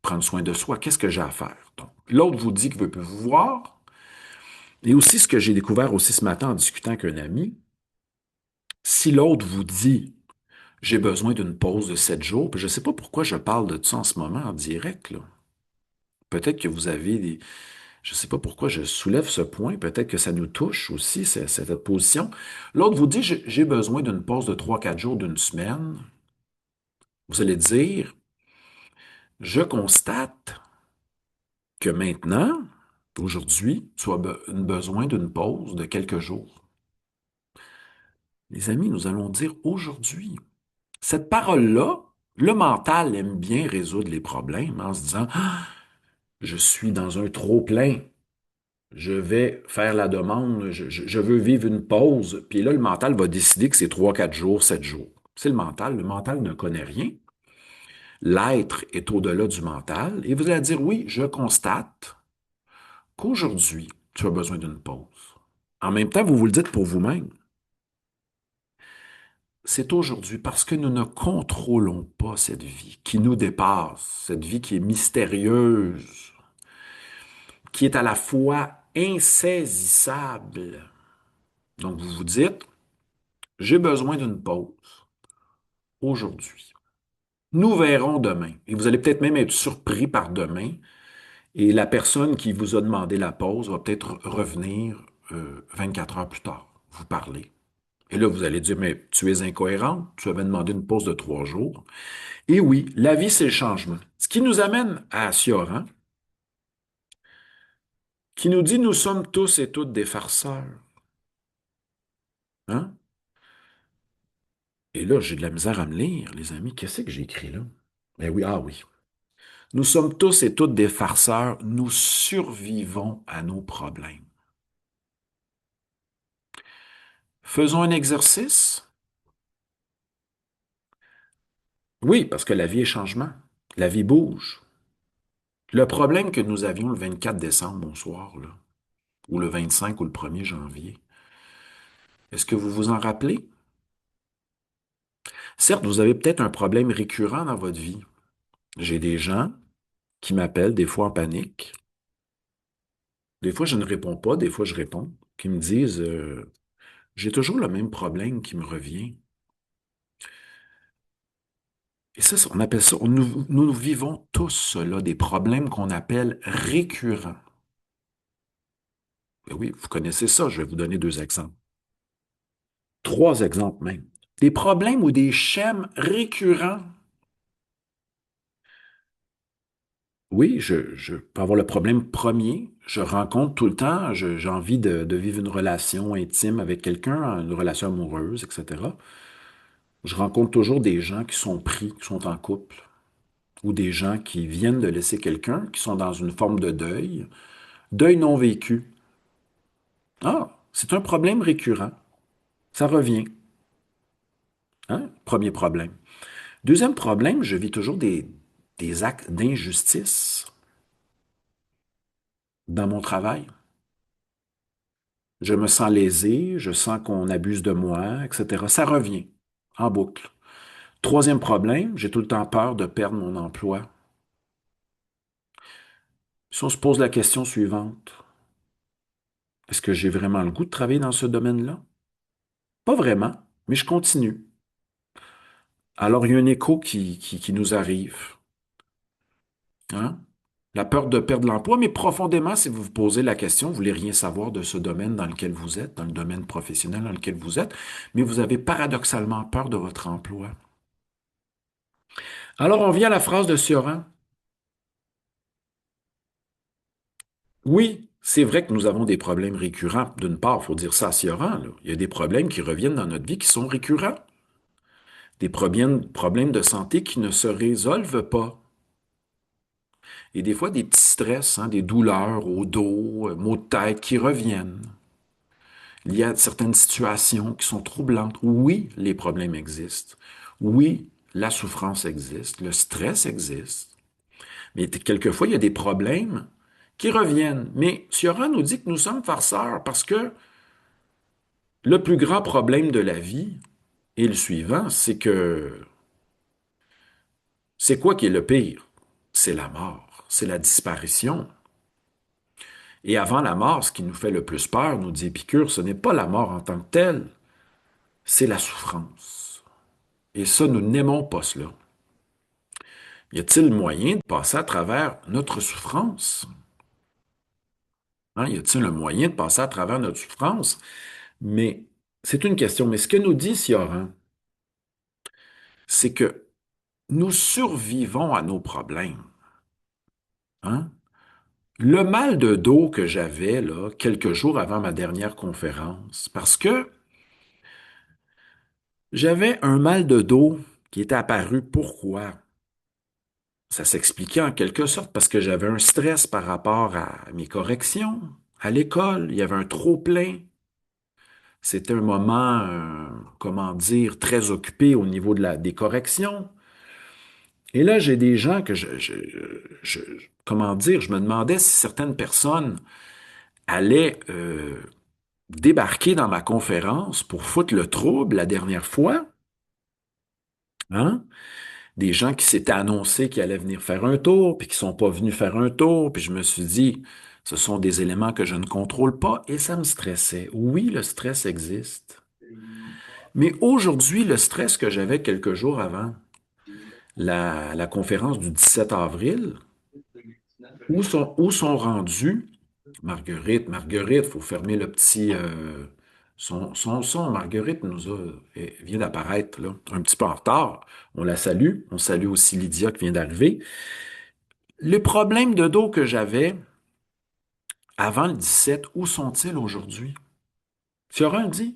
prendre soin de soi. Qu'est-ce que j'ai à faire? Donc, l'autre vous dit qu'il veut plus vous voir. Et aussi, ce que j'ai découvert aussi ce matin en discutant avec un ami, si l'autre vous dit, j'ai besoin d'une pause de 7 jours, puis je ne sais pas pourquoi je parle de ça en ce moment en direct, là. Peut-être que vous avez des, je ne sais pas pourquoi je soulève ce point, peut-être que ça nous touche aussi, cette position. L'autre vous dit, j'ai besoin d'une pause de 3, 4 jours, d'une semaine. Vous allez dire, je constate que maintenant, aujourd'hui, tu as besoin d'une pause de quelques jours. Les amis, nous allons dire aujourd'hui. Cette parole-là, le mental aime bien résoudre les problèmes en se disant, ah, je suis dans un trop-plein. Je vais faire la demande, je veux vivre une pause. Puis là, le mental va décider que c'est 3, 4 jours, 7 jours. C'est le mental. Le mental ne connaît rien. L'être est au-delà du mental. Et vous allez dire, oui, je constate qu'aujourd'hui, tu as besoin d'une pause. En même temps, vous vous le dites pour vous-même. C'est aujourd'hui parce que nous ne contrôlons pas cette vie qui nous dépasse, cette vie qui est mystérieuse, qui est à la fois insaisissable. Donc vous vous dites, j'ai besoin d'une pause aujourd'hui. Nous verrons demain. Et vous allez peut-être même être surpris par demain. Et la personne qui vous a demandé la pause va peut-être revenir 24 heures plus tard, vous parler. Et là, vous allez dire, mais tu es incohérent, tu avais demandé une pause de 3 jours. Et oui, la vie, c'est le changement. Ce qui nous amène à Sioran, qui nous dit, nous sommes tous et toutes des farceurs. Hein? Et là, j'ai de la misère à me lire, les amis. Qu'est-ce que j'ai écrit là? Ben oui, ah oui. Nous sommes tous et toutes des farceurs. Nous survivons à nos problèmes. Faisons un exercice. Oui, parce que la vie est changement. La vie bouge. Le problème que nous avions le 24 décembre au soir, là, ou le 25 ou le 1er janvier, est-ce que vous vous en rappelez? Certes, vous avez peut-être un problème récurrent dans votre vie. J'ai des gens qui m'appellent des fois en panique. Des fois, je ne réponds pas, des fois, je réponds, qui me disent, j'ai toujours le même problème qui me revient. Et ça, on appelle ça, nous vivons tous cela, des problèmes qu'on appelle récurrents. Et oui, vous connaissez ça, je vais vous donner 2 exemples. 3 exemples même. Des problèmes ou des schèmes récurrents. Oui, je peux avoir le problème premier. Je rencontre tout le temps, j'ai envie de vivre une relation intime avec quelqu'un, une relation amoureuse, etc. Je rencontre toujours des gens qui sont pris, qui sont en couple, ou des gens qui viennent de laisser quelqu'un, qui sont dans une forme de deuil, deuil non vécu. Ah, c'est un problème récurrent. Ça revient. Hein? Premier problème. Deuxième problème, je vis toujours des actes d'injustice dans mon travail. Je me sens lésé, je sens qu'on abuse de moi, etc. Ça revient en boucle. Troisième problème, j'ai tout le temps peur de perdre mon emploi. Si on se pose la question suivante, est-ce que j'ai vraiment le goût de travailler dans ce domaine-là? Pas vraiment, mais je continue. Alors, il y a un écho qui nous arrive. Hein? La peur de perdre l'emploi, mais profondément, si vous vous posez la question, vous voulez rien savoir de ce domaine dans lequel vous êtes, dans le domaine professionnel dans lequel vous êtes, mais vous avez paradoxalement peur de votre emploi. Alors, on vient à la phrase de Sioran. Oui, c'est vrai que nous avons des problèmes récurrents. D'une part, il faut dire ça à Sioran, là. Il y a des problèmes qui reviennent dans notre vie qui sont récurrents. Des problèmes de santé qui ne se résolvent pas. Et des fois, des petits stress, hein, des douleurs au dos, maux de tête qui reviennent. Il y a certaines situations qui sont troublantes. Oui, les problèmes existent. Oui, la souffrance existe. Le stress existe. Mais quelquefois, il y a des problèmes qui reviennent. Mais Sioran nous dit que nous sommes farceurs parce que le plus grand problème de la vie est le suivant, c'est que c'est quoi qui est le pire? C'est la mort, c'est la disparition. Et avant la mort, ce qui nous fait le plus peur, nous dit Épicure, ce n'est pas la mort en tant que telle, c'est la souffrance. Et ça, nous n'aimons pas cela. Y a-t-il moyen de passer à travers notre souffrance? Hein, y a-t-il un moyen de passer à travers notre souffrance? Mais c'est une question. Mais ce que nous dit Sioran, c'est que nous survivons à nos problèmes. Hein? Le mal de dos que j'avais là, quelques jours avant ma dernière conférence, parce que j'avais un mal de dos qui était apparu. Pourquoi? Ça s'expliquait en quelque sorte parce que j'avais un stress par rapport à mes corrections à l'école. Il y avait un trop-plein. C'était un moment, comment dire, très occupé au niveau des corrections. Et là, j'ai des gens que comment dire, je me demandais si certaines personnes allaient débarquer dans ma conférence pour foutre le trouble la dernière fois. Hein? Des gens qui s'étaient annoncés qu'ils allaient venir faire un tour, puis qui sont pas venus faire un tour, puis je me suis dit, ce sont des éléments que je ne contrôle pas, et ça me stressait. Oui, le stress existe. Mais aujourd'hui, le stress que j'avais quelques jours avant la conférence du 17 avril, où sont rendus, Marguerite, faut fermer le petit, son, Marguerite vient d'apparaître, là, un petit peu en retard. On la salue. On salue aussi Lydia qui vient d'arriver. Les problèmes de dos que j'avais avant le 17, où sont-ils aujourd'hui? Fiorin dit,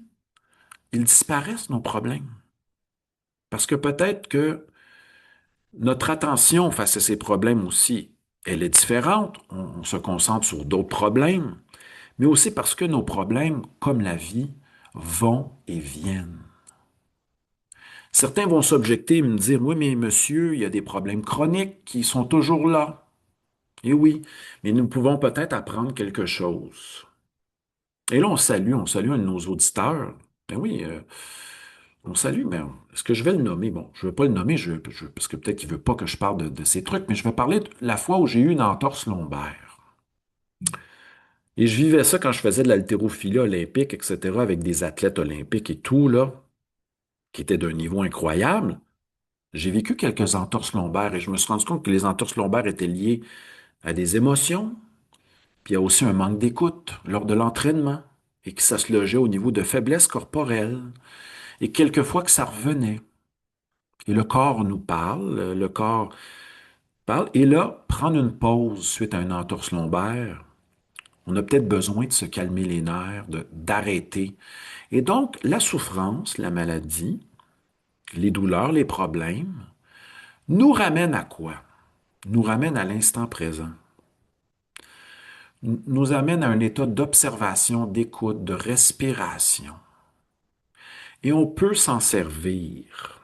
ils disparaissent, nos problèmes. Parce que peut-être que notre attention face à ces problèmes aussi, elle est différente. On se concentre sur d'autres problèmes, mais aussi parce que nos problèmes, comme la vie, vont et viennent. Certains vont s'objecter et me dire, oui, mais monsieur, il y a des problèmes chroniques qui sont toujours là. Et oui, mais nous pouvons peut-être apprendre quelque chose. Et là, on salue un de nos auditeurs. Ben oui, on salue, mais est-ce que je vais le nommer? Bon, je ne veux pas le nommer, parce que peut-être qu'il ne veut pas que je parle de ces trucs, mais je vais parler de la fois où j'ai eu une entorse lombaire. Et je vivais ça quand je faisais de l'haltérophilie olympique, etc., avec des athlètes olympiques et tout, là, qui étaient d'un niveau incroyable. J'ai vécu quelques entorses lombaires et je me suis rendu compte que les entorses lombaires étaient liées à des émotions, puis il y a aussi un manque d'écoute lors de l'entraînement et que ça se logeait au niveau de faiblesse corporelle et quelquefois que ça revenait. Et le corps nous parle, le corps parle. Et là, prendre une pause suite à une entorse lombaire, on a peut-être besoin de se calmer les nerfs, d'arrêter. Et donc, la souffrance, la maladie, les douleurs, les problèmes, nous ramènent à quoi? Nous ramènent à l'instant présent. Nous amènent à un état d'observation, d'écoute, de respiration. Et on peut s'en servir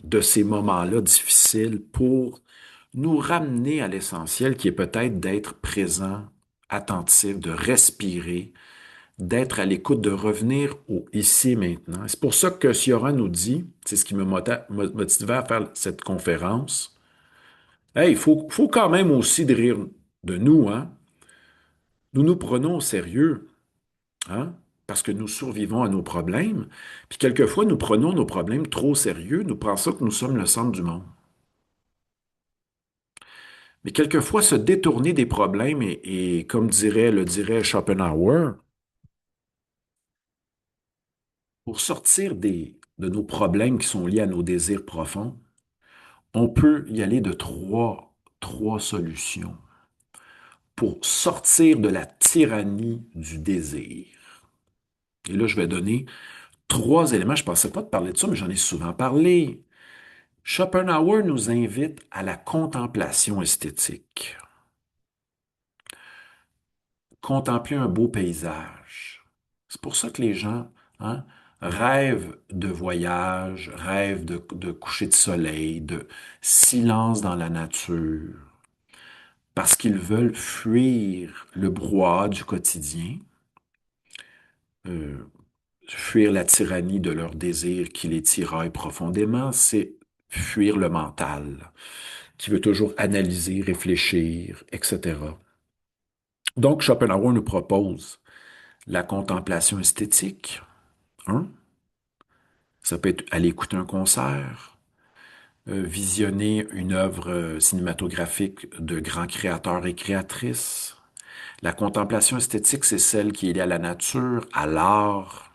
de ces moments-là difficiles pour nous ramener à l'essentiel qui est peut-être d'être présent, attentif, de respirer, d'être à l'écoute, de revenir au ici et maintenant. C'est pour ça que Siora nous dit, c'est ce qui me motivait à faire cette conférence. Hey, il faut quand même aussi de rire de nous, hein? Nous nous prenons au sérieux, hein? Parce que nous survivons à nos problèmes. Puis quelquefois, nous prenons nos problèmes trop au sérieux. Nous pensons que nous sommes le centre du monde. Mais quelquefois, se détourner des problèmes et comme le dirait Schopenhauer, pour sortir de nos problèmes qui sont liés à nos désirs profonds, on peut y aller de trois solutions pour sortir de la tyrannie du désir. Et là, je vais donner trois éléments. Je ne pensais pas te parler de ça, mais j'en ai souvent parlé. Schopenhauer nous invite à la contemplation esthétique. Contempler un beau paysage. C'est pour ça que les gens, hein, rêvent de voyage, rêvent de coucher de soleil, de silence dans la nature, parce qu'ils veulent fuir le brouhaha du quotidien, euh, fuir la tyrannie de leurs désirs qui les tiraillent profondément, c'est fuir le mental, qui veut toujours analyser, réfléchir, etc. Donc, Schopenhauer nous propose la contemplation esthétique, hein? Ça peut être aller écouter un concert, visionner une œuvre cinématographique de grands créateurs et créatrices. La contemplation esthétique, c'est celle qui est liée à la nature, à l'art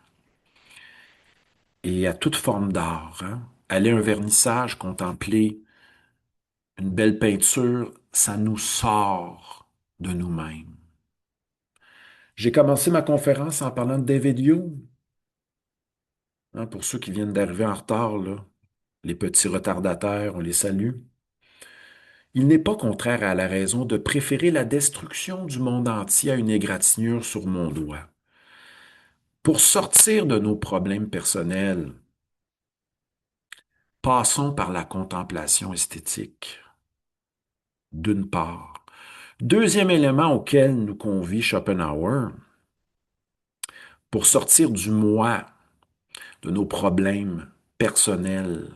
et à toute forme d'art, hein. Aller à un vernissage, contempler une belle peinture, ça nous sort de nous-mêmes. J'ai commencé ma conférence en parlant de David Hume, hein, pour ceux qui viennent d'arriver en retard, là, les petits retardataires, on les salue. Il n'est pas contraire à la raison de préférer la destruction du monde entier à une égratignure sur mon doigt. Pour sortir de nos problèmes personnels, passons par la contemplation esthétique, d'une part. Deuxième élément auquel nous convie Schopenhauer, pour sortir du moi, de nos problèmes personnels,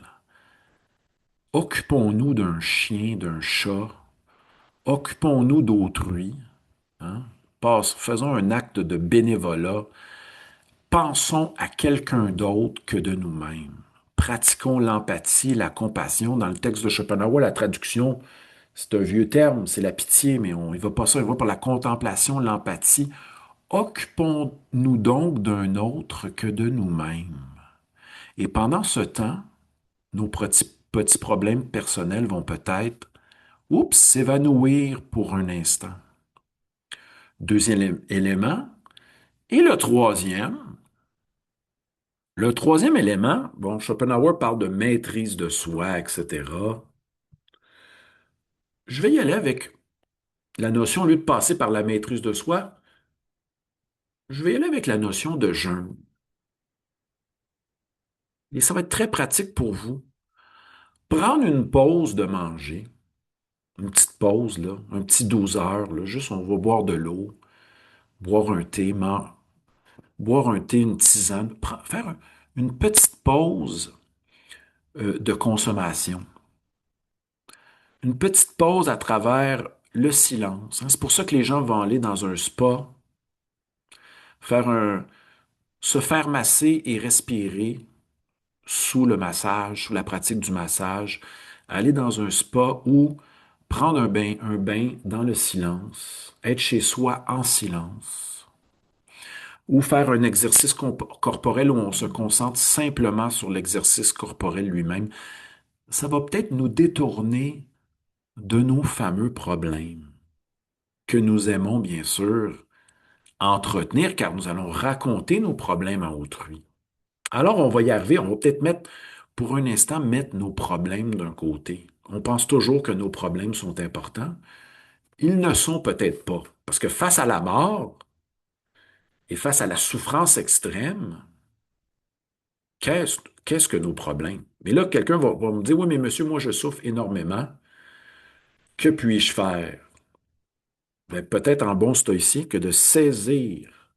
occupons-nous d'un chien, d'un chat, occupons-nous d'autrui, hein? Faisons un acte de bénévolat. Pensons à quelqu'un d'autre que de nous-mêmes. Pratiquons l'empathie, la compassion. Dans le texte de Schopenhauer, la traduction, c'est un vieux terme, c'est la pitié, mais on ne va pas ça, il va pour la contemplation, l'empathie. Occupons-nous donc d'un autre que de nous-mêmes. Et pendant ce temps, nos petits problèmes personnels vont peut-être, oups, s'évanouir pour un instant. Deuxième élément. Et le troisième élément, bon, Schopenhauer parle de maîtrise de soi, etc. Je vais y aller avec la notion, au lieu de passer par la maîtrise de soi, je vais y aller avec la notion de jeûne. Et ça va être très pratique pour vous. Prendre une pause de manger, une petite pause, là, un petit 12 heures, là, juste on va boire de l'eau, boire un thé, boire un thé, une tisane, une petite pause de consommation. Une petite pause à travers le silence, hein. C'est pour ça que les gens vont aller dans un spa, faire se faire masser et respirer sous le massage, sous la pratique du massage, aller dans un spa ou prendre un bain dans le silence, être chez soi en silence, ou faire un exercice corporel où on se concentre simplement sur l'exercice corporel lui-même. Ça va peut-être nous détourner de nos fameux problèmes que nous aimons bien sûr entretenir car nous allons raconter nos problèmes à autrui. Alors on va y arriver, on va peut-être pour un instant, mettre nos problèmes d'un côté. On pense toujours que nos problèmes sont importants. Ils ne sont peut-être pas. Parce que face à la mort et face à la souffrance extrême, qu'est-ce, qu'est-ce que nos problèmes? Mais là, quelqu'un va me dire, oui, mais monsieur, moi, je souffre énormément. Que puis-je faire? Ben, peut-être en bon stoïcien que de saisir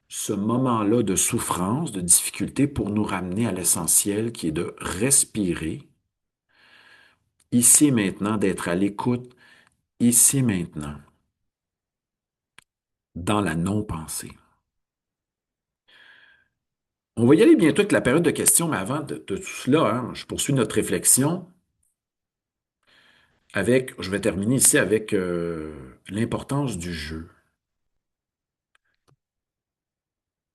ce moment-là de souffrance, de difficulté pour nous ramener à l'essentiel qui est de respirer ici et maintenant, d'être à l'écoute ici et maintenant, dans la non-pensée. On va y aller bientôt avec la période de questions, mais avant de tout cela, hein, je poursuis notre réflexion je vais terminer ici avec l'importance du jeu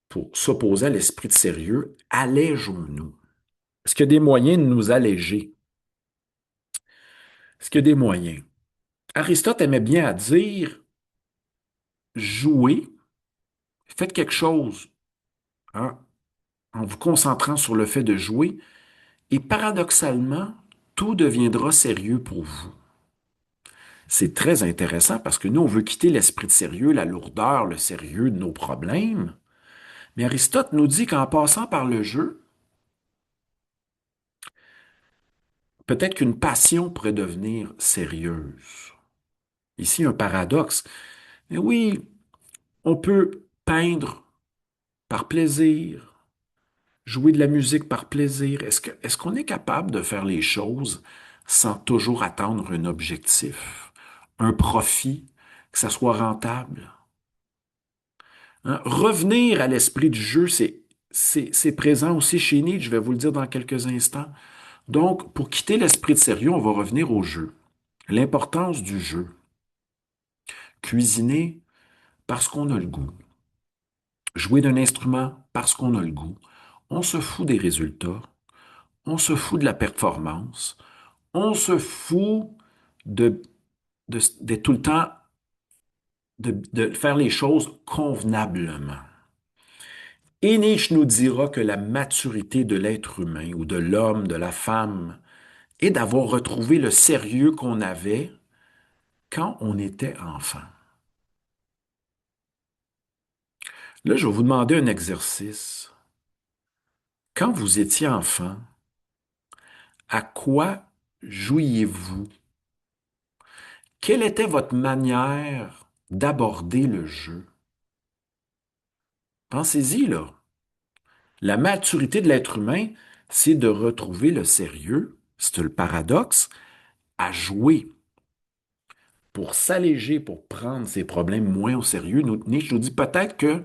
pour s'opposer à l'esprit de sérieux. Allégeons-nous. Est-ce qu'il y a des moyens de nous alléger? Est-ce qu'il y a des moyens? Aristote aimait bien à dire, jouez, faites quelque chose, hein, en vous concentrant sur le fait de jouer, et paradoxalement, tout deviendra sérieux pour vous. C'est très intéressant parce que nous, on veut quitter l'esprit de sérieux, la lourdeur, le sérieux de nos problèmes, Mais Aristote nous dit qu'en passant par le jeu, peut-être qu'une passion pourrait devenir sérieuse. Ici, un paradoxe. Mais oui, on peut peindre par plaisir, jouer de la musique par plaisir. Est-ce qu'on est capable de faire les choses sans toujours attendre un objectif, un profit, que ça soit rentable? Hein? Revenir à l'esprit du jeu, c'est présent aussi chez Nietzsche, je vais vous le dire dans quelques instants. Donc, pour quitter l'esprit de sérieux, on va revenir au jeu. L'importance du jeu. Cuisiner parce qu'on a le goût. Jouer d'un instrument parce qu'on a le goût. On se fout des résultats. On se fout de la performance. On se fout de, d'être tout le temps, de faire les choses convenablement. Et Nietzsche nous dira que la maturité de l'être humain ou de l'homme, de la femme, est d'avoir retrouvé le sérieux qu'on avait quand on était enfant. Là, je vais vous demander un exercice. Quand vous étiez enfant, à quoi jouiez-vous? Quelle était votre manière d'aborder le jeu? Pensez-y, là. La maturité de l'être humain, c'est de retrouver le sérieux, c'est le paradoxe, à jouer pour s'alléger, pour prendre ses problèmes moins au sérieux. Nietzsche nous dit peut-être que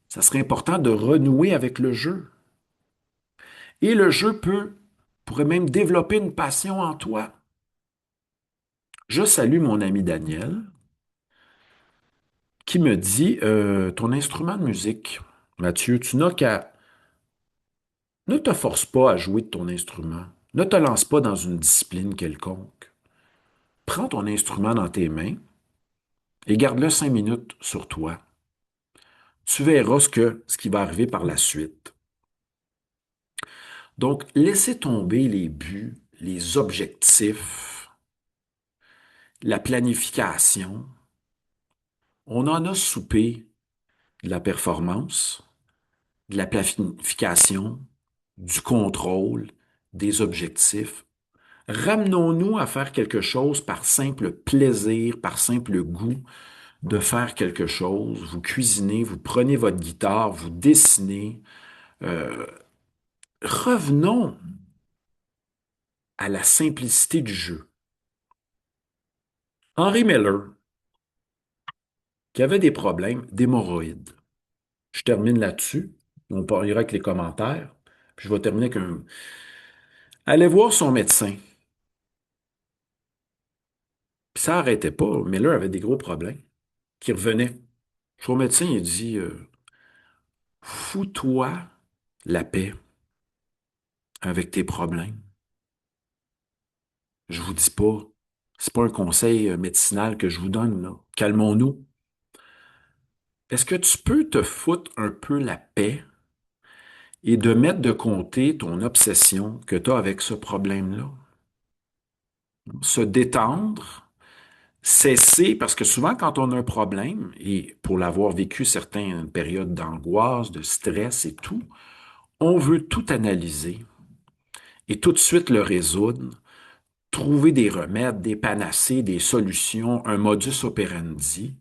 ça serait important de renouer avec le jeu. Et le jeu pourrait même développer une passion en toi. Je salue mon ami Daniel qui me dit ton instrument de musique, Mathieu, tu n'as qu'à. Ne te force pas à jouer de ton instrument. Ne te lance pas dans une discipline quelconque. Prends ton instrument dans tes mains et garde-le 5 minutes sur toi. Tu verras ce qui va arriver par la suite. Donc, laissez tomber les buts, les objectifs, la planification. On en a soupé de la performance, de la planification, du contrôle, des objectifs. Ramenons-nous à faire quelque chose par simple plaisir, par simple goût de faire quelque chose. Vous cuisinez, vous prenez votre guitare, vous dessinez. Euh, Revenons à la simplicité du jeu. Henry Miller, qui avait des problèmes d'hémorroïdes. Je termine là-dessus. On parlera avec les commentaires. Puis je vais terminer avec un. Allez voir son médecin. Puis ça n'arrêtait pas. Miller avait des gros problèmes qui revenaient. Son médecin, il dit fous-toi la paix avec tes problèmes. Je vous dis pas, c'est pas un conseil médicinal que je vous donne, là. Calmons-nous. Est-ce que tu peux te foutre un peu la paix et de mettre de côté ton obsession que tu as avec ce problème-là? Se détendre, cesser, parce que souvent quand on a un problème, et pour l'avoir vécu certaines périodes d'angoisse, de stress et tout, on veut tout analyser et tout de suite le résoudre, trouver des remèdes, des panacées, des solutions, un modus operandi.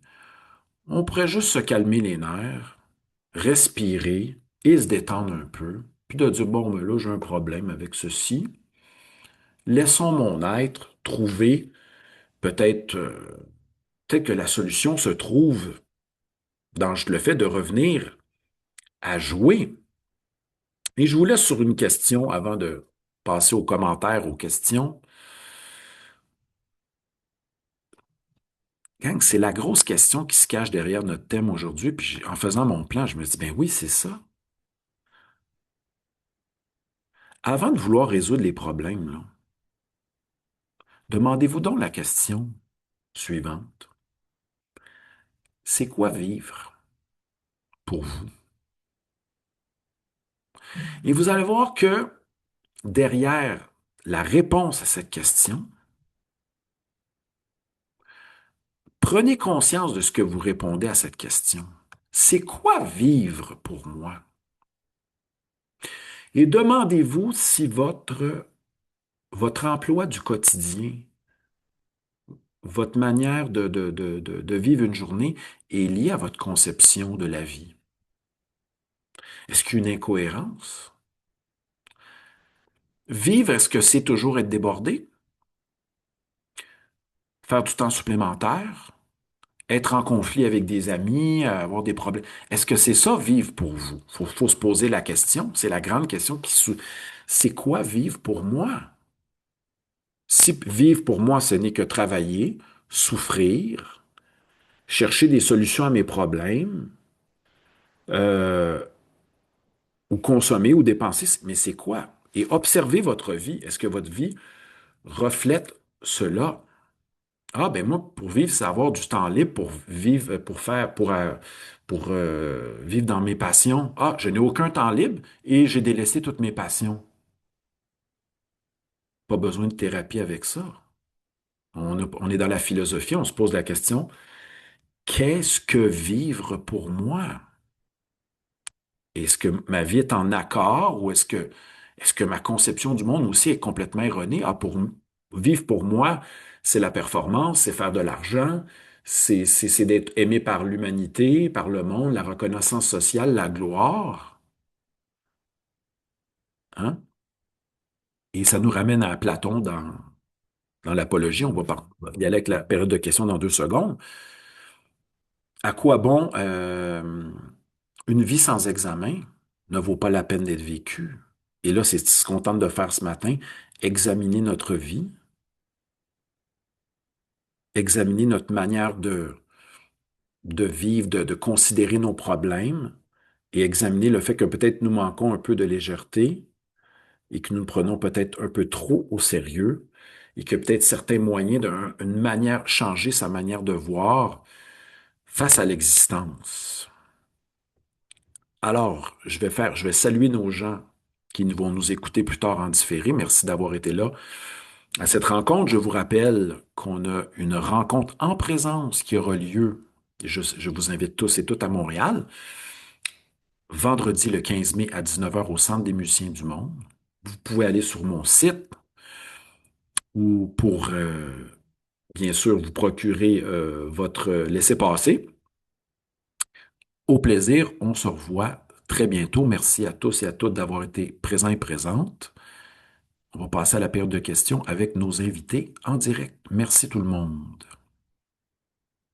On pourrait juste se calmer les nerfs, respirer et se détendre un peu, puis de dire, bon, ben là, j'ai un problème avec ceci. Laissons mon être trouver peut-être peut-être que la solution se trouve dans le fait de revenir à jouer. Et je vous laisse sur une question avant de passer aux commentaires, aux questions. Gang, c'est la grosse question qui se cache derrière notre thème aujourd'hui. Puis en faisant mon plan, je me dis, ben oui, c'est ça. Avant de vouloir résoudre les problèmes, là, demandez-vous donc la question suivante. C'est quoi vivre pour vous? Et vous allez voir que derrière la réponse à cette question, prenez conscience de ce que vous répondez à cette question. C'est quoi vivre pour moi? Et demandez-vous si votre emploi du quotidien, votre manière de vivre une journée est liée à votre conception de la vie. Est-ce qu'il y a une incohérence? Vivre, est-ce que c'est toujours être débordé? Faire du temps supplémentaire? Être en conflit avec des amis, avoir des problèmes. Est-ce que c'est ça, vivre pour vous? Faut se poser la question. C'est la grande question c'est quoi vivre pour moi? Si vivre pour moi, ce n'est que travailler, souffrir, chercher des solutions à mes problèmes, euh, ou consommer ou dépenser, mais c'est quoi? Et observez votre vie. Est-ce que votre vie reflète cela? Ah, ben moi, pour vivre, c'est avoir du temps libre pour vivre, pour vivre dans mes passions. Ah, je n'ai aucun temps libre et j'ai délaissé toutes mes passions. Pas besoin de thérapie avec ça. On est dans la philosophie, on se pose la question, qu'est-ce que vivre pour moi? Est-ce que ma vie est en accord ou est-ce que ma conception du monde aussi est complètement erronée? Ah, vivre pour moi, c'est la performance, c'est faire de l'argent, c'est d'être aimé par l'humanité, par le monde, la reconnaissance sociale, la gloire, hein? Et ça nous ramène à Platon dans l'Apologie. On va y aller avec la période de questions dans 2 secondes. À quoi bon une vie sans examen ne vaut pas la peine d'être vécue? Et là, c'est ce qu'on tente de faire ce matin, examiner notre vie, examiner notre manière de vivre, de considérer nos problèmes et examiner le fait que peut-être nous manquons un peu de légèreté et que nous nous prenons peut-être un peu trop au sérieux et que peut-être certains moyens d'une manière, changer sa manière de voir face à l'existence. Alors, je vais saluer nos gens qui vont nous écouter plus tard en différé. Merci d'avoir été là. À cette rencontre, je vous rappelle qu'on a une rencontre en présence qui aura lieu, je vous invite tous et toutes à Montréal, vendredi le 15 mai à 19 heures au Centre des musiciens du monde. Vous pouvez aller sur mon site ou pour, bien sûr, vous procurer votre laissez-passer. Au plaisir, on se revoit très bientôt. Merci à tous et à toutes d'avoir été présents et présentes. On va passer à la période de questions avec nos invités en direct. Merci tout le monde.